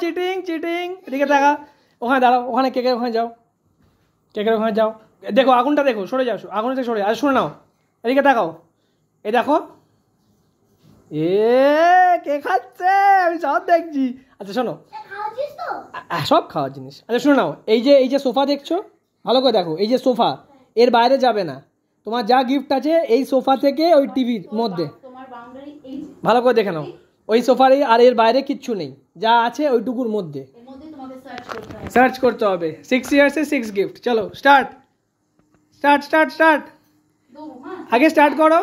Cheating cheating, এদিকে দেখা, ওখানে দাঁড়াও, ওখানে কেকের ওখানে যাও, কেকের ওখানে যাও, দেখো আগুনটা দেখো, সরে যাও, আগুন থেকে সরে, আর শুনে নাও, এদিকে তাকাও, এই দেখো, কে খাচ্ছে, আমি সব দেখছি। আচ্ছা শোনো, সব খাওয়ার জিনিস। আচ্ছা শুনে নাও, এই যে সোফা দেখছো, ভালো করে দেখো, এই যে সোফা, এর বাইরে যাবে না, তোমার যা গিফট আছে এই সোফা থেকে ওই টিভির মধ্যে, ভালো করে দেখে নাও, ওই সোফার আর এর বাইরে কিচ্ছু নেই, যা আছে ওইটুকুর মধ্যে সার্চ করতে হবে। 6 ইয়ার্সে 6 গিফট। চলো স্টার্ট স্টার্ট স্টার্ট স্টার্ট, আগে স্টার্ট করো,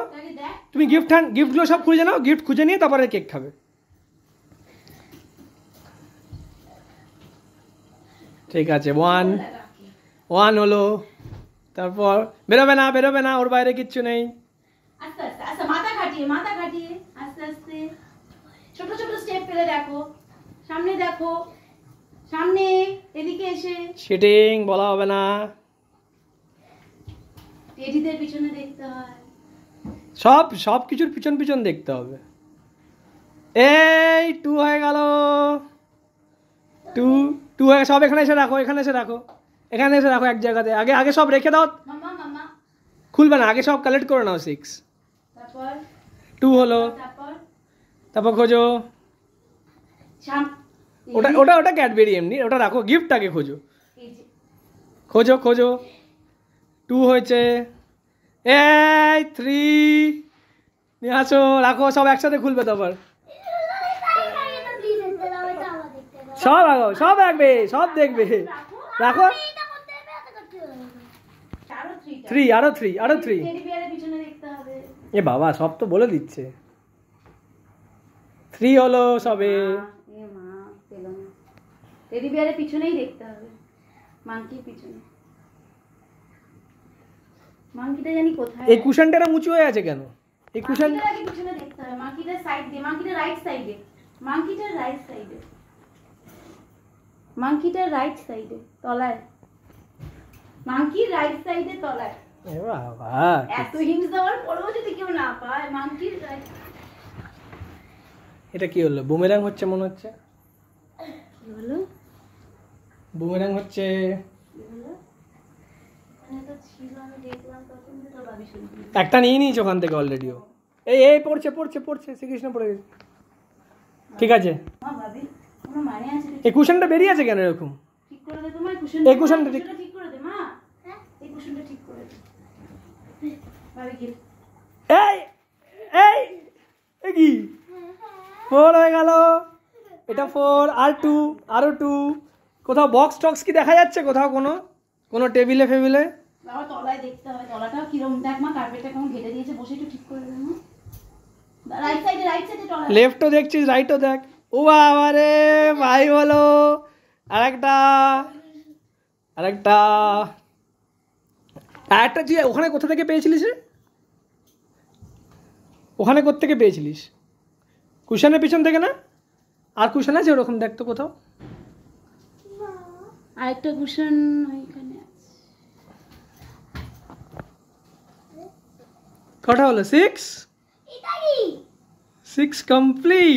তুমি গিফটগুলো সব খুঁজে নাও, গিফট খুঁজে নিয়ে তারপরে কেক খাবে। ঠিক আছে, 1 হলো, তারপর বেরোবে না, ওর বাইরে কিচ্ছু নেই। আস্তে আস্তে আস্তে মাথা কাটিয়ে আস্তে আস্তে ছোট ছোট স্টেপ ফেলে দেখো, সামনে দেখো, সামনে, এদিকে এসে। চিটিং বলা হবে না, টেডিদের পিছনে দেখতে হয়, সব কিছুর পিছন পিছন দেখতে হবে। এই 2 হয়ে গেল, 2 হয়ে, সব এখানে এসে রাখো, এখানে এসে রাখো এক জায়গাতে, আগে সব রেখে দাও, মামা খুলবে না, আগে সব কালেক্ট করে নাও। 6, তারপর 2 হলো, তারপর খোঁজো, ওটা ক্যাডবেরি এমনি, ওটা রাখো, গিফটটাকে খোঁজো, 2 হয়েছে, এই 3 নিয়ে আসো, রাখো, সব একসাথে খুলবে, তারপর সব রাখবে, সব দেখবে, রাখো, 3 আরো 3 এ বাবা, সব তো বলে দিচ্ছে। 3 হলো সবে, টেডি বিয়ারের পিছনেই দেখতে হবে, মাংকির পিছনে, মাংকিটা জানি কোথায়, এই কুশনটা উঁচু হয়ে আছে কেন, এই কুশনটা পিছনে দেখতে হবে, মাংকিটার সাইড দিয়ে, মাংকিটার রাইট সাইডে, মাংকিটার রাইট সাইডে তলায়, মাংকির রাইট সাইডে তলায়। এ বাবা, এত হিংস দেওয়ার পরেও যদি কেউ না পায়, মাংকির রাইট। এটা কি হলো, বুমেরাং হচ্ছে মনে হচ্ছে, কি হলো, বুমেরাং হচ্ছে, একটা নিয়ে নিয়েছে ওখান থেকে অলরেডিও, এই পড়ছে, শ্রীকৃষ্ণ পড়ে গেছে। ঠিক আছে, এই কুশনটা বেরিয়ে আছে কেন এরকম, ঠিক করে দে তোমার কুশন, এই কুশনটা ঠিক করে দে মা, এই কুশনটা ঠিক করে দে ভাবি, কি এই কি 4 হয়ে গেল, এটা 4, আরো 2, কোথাও বক্স টক্স কি দেখা যাচ্ছে, কোথাও কোনো টেবিলে ফেবিলে, বাবা তলায় দেখতে হবে, তলাটাও কিরকম দেখ মা, কার্পেটটা কেমন ঘেটে দিয়েছে, বসে একটু ঠিক করে দে মা, রাইট সাইডে তলা, লেফটও দেখছিস, রাইটও দেখ, ও বাবা রে, ভাই বলো, আরেকটা তুই ওখানে কোথা থেকে পেয়েছিলিস রে, ওখানে কোত্থেকে পেয়েছিলিস, কুশনের পিছন থেকে না, আর কুশন আছে ওরকম, দেখতো কোথাও, আরেকটা কুশন ওইখানে আছে। কটা হলো, 6 কমপ্লিট।